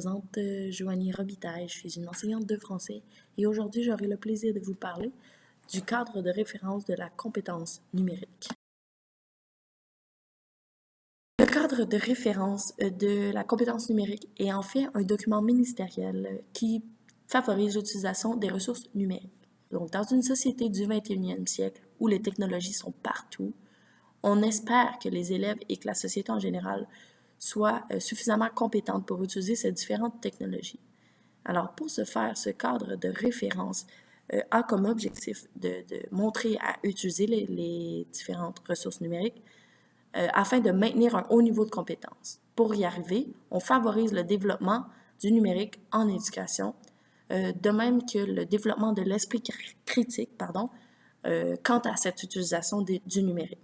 présente Joanie Robitaille, je suis une enseignante de français et aujourd'hui j'aurai le plaisir de vous parler du cadre de référence de la compétence numérique. Le cadre de référence de la compétence numérique est en fait un document ministériel qui favorise l'utilisation des ressources numériques. Donc, dans une société du 21e siècle où les technologies sont partout, on espère que les élèves et que la société en général soient suffisamment compétentes pour utiliser ces différentes technologies. Alors, pour ce faire, ce cadre de référence a comme objectif de montrer à utiliser les différentes ressources numériques afin de maintenir un haut niveau de compétence. Pour y arriver, on favorise le développement du numérique en éducation, de même que le développement de l'esprit critique, quant à cette utilisation du numérique.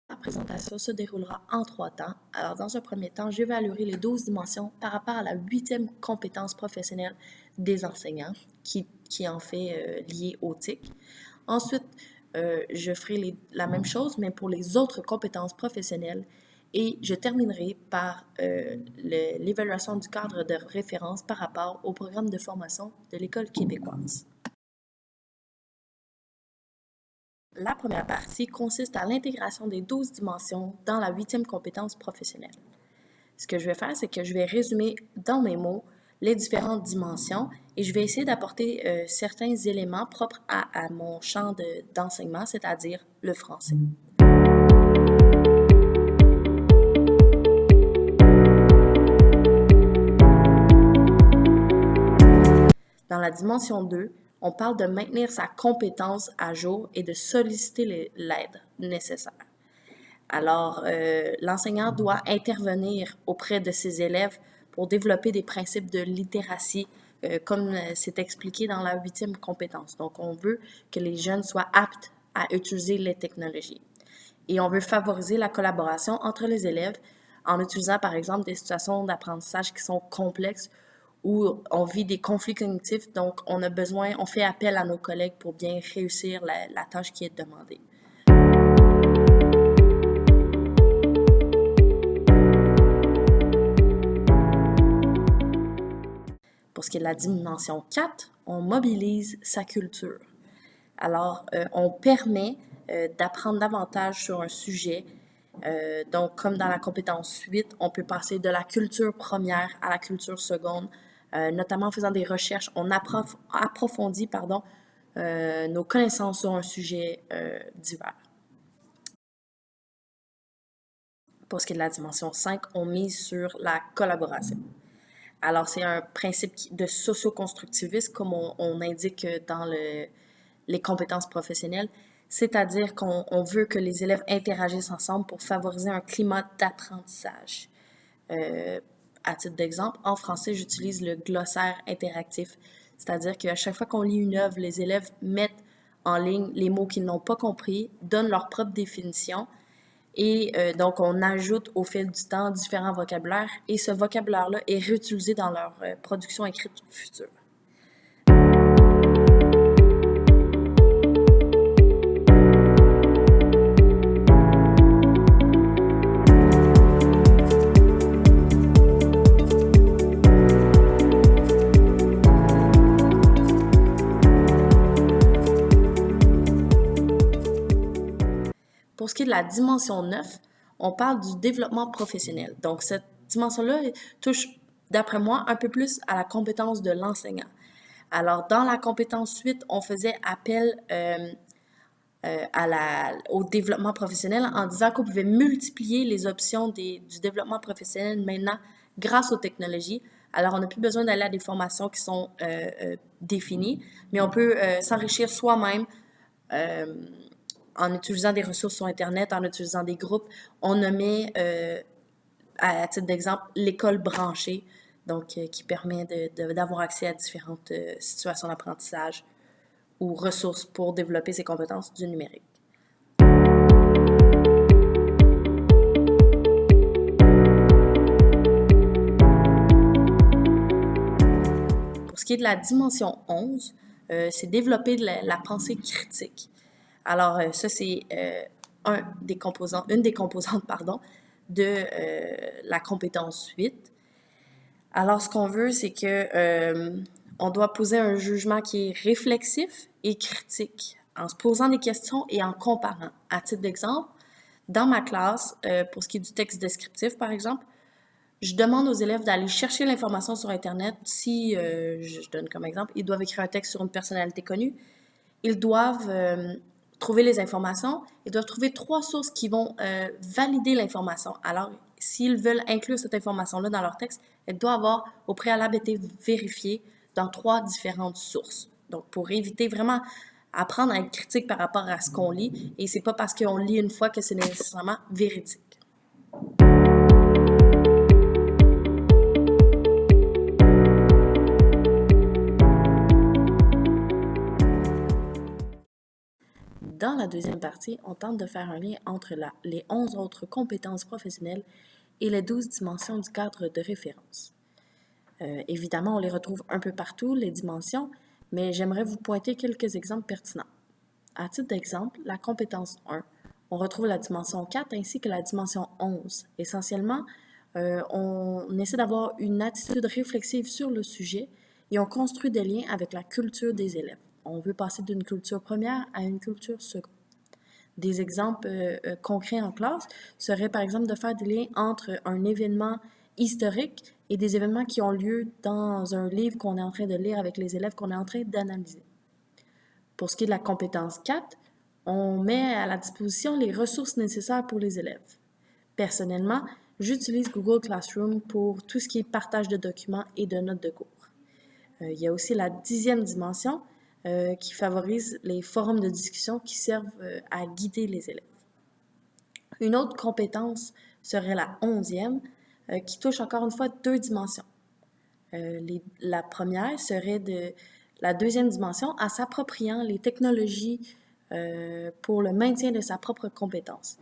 La présentation se déroulera en 3 temps. Alors, dans un premier temps, j'évaluerai les 12 dimensions par rapport à la 8e compétence professionnelle des enseignants, qui est en fait liée au TIC. Ensuite, je ferai la même chose, mais pour les autres compétences professionnelles. Et je terminerai par l'évaluation du cadre de référence par rapport au programme de formation de l'École québécoise. La première partie consiste à l'intégration des 12 dimensions dans la 8e compétence professionnelle. Ce que je vais faire, c'est que je vais résumer dans mes mots les différentes dimensions et je vais essayer d'apporter certains éléments propres à mon champ d'enseignement, c'est-à-dire le français. Dans la dimension 2, on parle de maintenir sa compétence à jour et de solliciter l'aide nécessaire. Alors, l'enseignant doit intervenir auprès de ses élèves pour développer des principes de littératie, comme c'est expliqué dans la 8e compétence. Donc, on veut que les jeunes soient aptes à utiliser les technologies. Et on veut favoriser la collaboration entre les élèves en utilisant, par exemple, des situations d'apprentissage qui sont complexes où on vit des conflits cognitifs. Donc, on fait appel à nos collègues pour bien réussir la tâche qui est demandée. Pour ce qui est de la dimension 4, on mobilise sa culture. Alors, on permet d'apprendre davantage sur un sujet. Donc, comme dans la compétence 8, on peut passer de la culture première à la culture seconde, notamment en faisant des recherches. On approfondit nos connaissances sur un sujet divers. Pour ce qui est de la dimension 5, on mise sur la collaboration. Alors, c'est un principe de socio-constructivisme, comme on indique dans les compétences professionnelles, c'est-à-dire qu'on veut que les élèves interagissent ensemble pour favoriser un climat d'apprentissage. À titre d'exemple, en français, j'utilise le glossaire interactif, c'est-à-dire qu'à chaque fois qu'on lit une œuvre, les élèves mettent en ligne les mots qu'ils n'ont pas compris, donnent leur propre définition, et donc, on ajoute au fil du temps différents vocabulaires et ce vocabulaire-là est réutilisé dans leur production écrite future. Pour ce qui est de la dimension 9, on parle du développement professionnel. Donc, cette dimension-là touche, d'après moi, un peu plus à la compétence de l'enseignant. Alors, dans la compétence 8, on faisait appel au développement professionnel en disant qu'on pouvait multiplier les options du développement professionnel maintenant grâce aux technologies. Alors, on n'a plus besoin d'aller à des formations qui sont définies, mais on peut s'enrichir soi-même en utilisant des ressources sur Internet, en utilisant des groupes. On nommait, à titre d'exemple, l'école branchée, donc qui permet d'avoir accès à différentes situations d'apprentissage ou ressources pour développer ses compétences du numérique. Pour ce qui est de la dimension 11, c'est développer la pensée critique. Alors, ça, c'est une des composantes de la compétence 8. Alors, ce qu'on veut, c'est que on doit poser un jugement qui est réflexif et critique, en se posant des questions et en comparant. À titre d'exemple, dans ma classe, pour ce qui est du texte descriptif, par exemple, je demande aux élèves d'aller chercher l'information sur Internet. Si, je donne comme exemple, ils doivent écrire un texte sur une personnalité connue, ils doivent trouver les informations, ils doivent trouver 3 sources qui vont valider l'information. Alors, s'ils veulent inclure cette information-là dans leur texte, elle doit avoir au préalable été vérifiée dans 3 différentes sources. Donc, pour éviter vraiment apprendre à être critique par rapport à ce qu'on lit, et c'est pas parce qu'on lit une fois que c'est nécessairement véridique. Dans la deuxième partie, on tente de faire un lien entre les 11 autres compétences professionnelles et les 12 dimensions du cadre de référence. Évidemment, on les retrouve un peu partout, les dimensions, mais j'aimerais vous pointer quelques exemples pertinents. À titre d'exemple, la compétence 1, on retrouve la dimension 4 ainsi que la dimension 11. Essentiellement, on essaie d'avoir une attitude réflexive sur le sujet et on construit des liens avec la culture des élèves. On veut passer d'une culture première à une culture seconde. Des exemples concrets en classe seraient par exemple de faire des liens entre un événement historique et des événements qui ont lieu dans un livre qu'on est en train de lire avec les élèves qu'on est en train d'analyser. Pour ce qui est de la compétence 4, on met à la disposition les ressources nécessaires pour les élèves. Personnellement, j'utilise Google Classroom pour tout ce qui est partage de documents et de notes de cours. Il y a aussi la 10e dimension qui favorise les forums de discussion qui servent à guider les élèves. Une autre compétence serait la 11e qui touche encore une fois 2 dimensions. La première serait de la deuxième dimension en s'appropriant les technologies pour le maintien de sa propre compétence.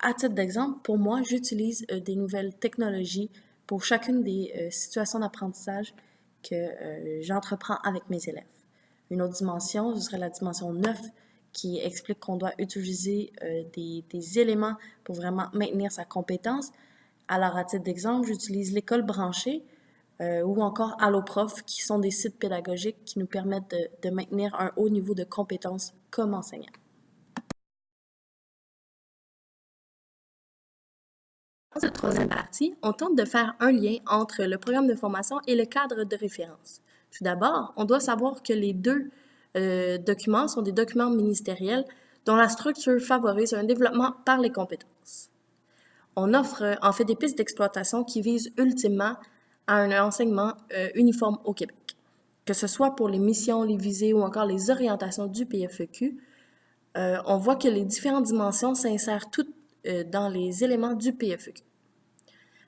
À titre d'exemple, pour moi, j'utilise des nouvelles technologies pour chacune des situations d'apprentissage que j'entreprends avec mes élèves. Une autre dimension, ce serait la dimension 9 qui explique qu'on doit utiliser des éléments pour vraiment maintenir sa compétence. Alors, à titre d'exemple, j'utilise l'école branchée ou encore AlloProf, qui sont des sites pédagogiques qui nous permettent de maintenir un haut niveau de compétences comme enseignant. Dans cette troisième partie, on tente de faire un lien entre le programme de formation et le cadre de référence. Tout d'abord, on doit savoir que les deux documents sont des documents ministériels dont la structure favorise un développement par les compétences. On offre en fait des pistes d'exploitation qui visent ultimement à un enseignement uniforme au Québec. Que ce soit pour les missions, les visées ou encore les orientations du PFEQ, on voit que les différentes dimensions s'insèrent toutes dans les éléments du PFEQ.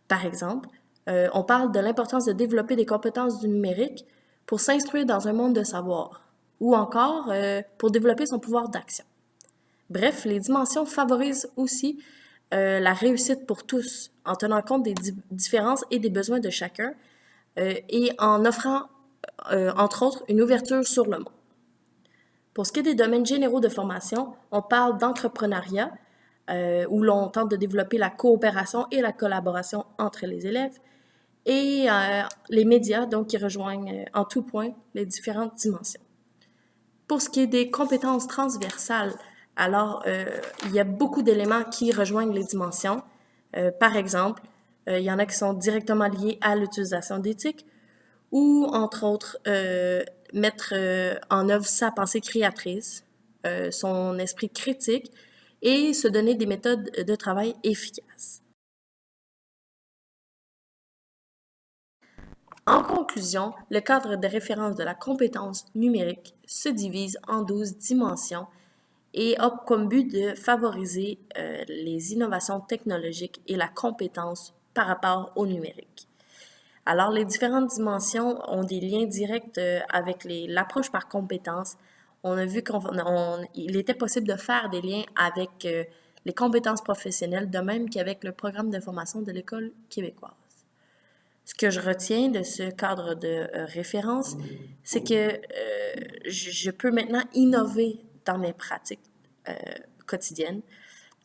Par exemple, on parle de l'importance de développer des compétences du numérique pour s'instruire dans un monde de savoir, ou encore pour développer son pouvoir d'action. Bref, les dimensions favorisent aussi la réussite pour tous, en tenant compte des différences et des besoins de chacun, et en offrant, entre autres, une ouverture sur le monde. Pour ce qui est des domaines généraux de formation, on parle d'entrepreneuriat, où l'on tente de développer la coopération et la collaboration entre les élèves, et les médias, donc qui rejoignent en tout point les différentes dimensions. Pour ce qui est des compétences transversales, alors il y a beaucoup d'éléments qui rejoignent les dimensions. Par exemple, il y en a qui sont directement liés à l'utilisation d'éthique ou, entre autres, mettre en œuvre sa pensée créatrice, son esprit critique et se donner des méthodes de travail efficaces. En conclusion, le cadre de référence de la compétence numérique se divise en 12 dimensions et a comme but de favoriser les innovations technologiques et la compétence par rapport au numérique. Alors, les différentes dimensions ont des liens directs avec l'approche par compétences. On a vu qu'il était possible de faire des liens avec les compétences professionnelles, de même qu'avec le programme de formation de l'École québécoise. Ce que je retiens de ce cadre de référence, c'est que je peux maintenant innover dans mes pratiques quotidiennes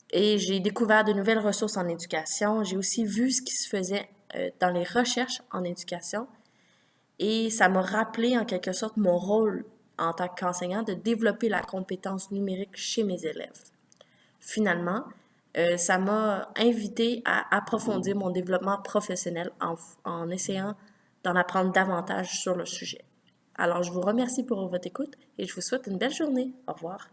et j'ai découvert de nouvelles ressources en éducation. J'ai aussi vu ce qui se faisait dans les recherches en éducation et ça m'a rappelé en quelque sorte mon rôle en tant qu'enseignant de développer la compétence numérique chez mes élèves. Finalement, ça m'a invité à approfondir mon développement professionnel en essayant d'en apprendre davantage sur le sujet. Alors, je vous remercie pour votre écoute et je vous souhaite une belle journée. Au revoir.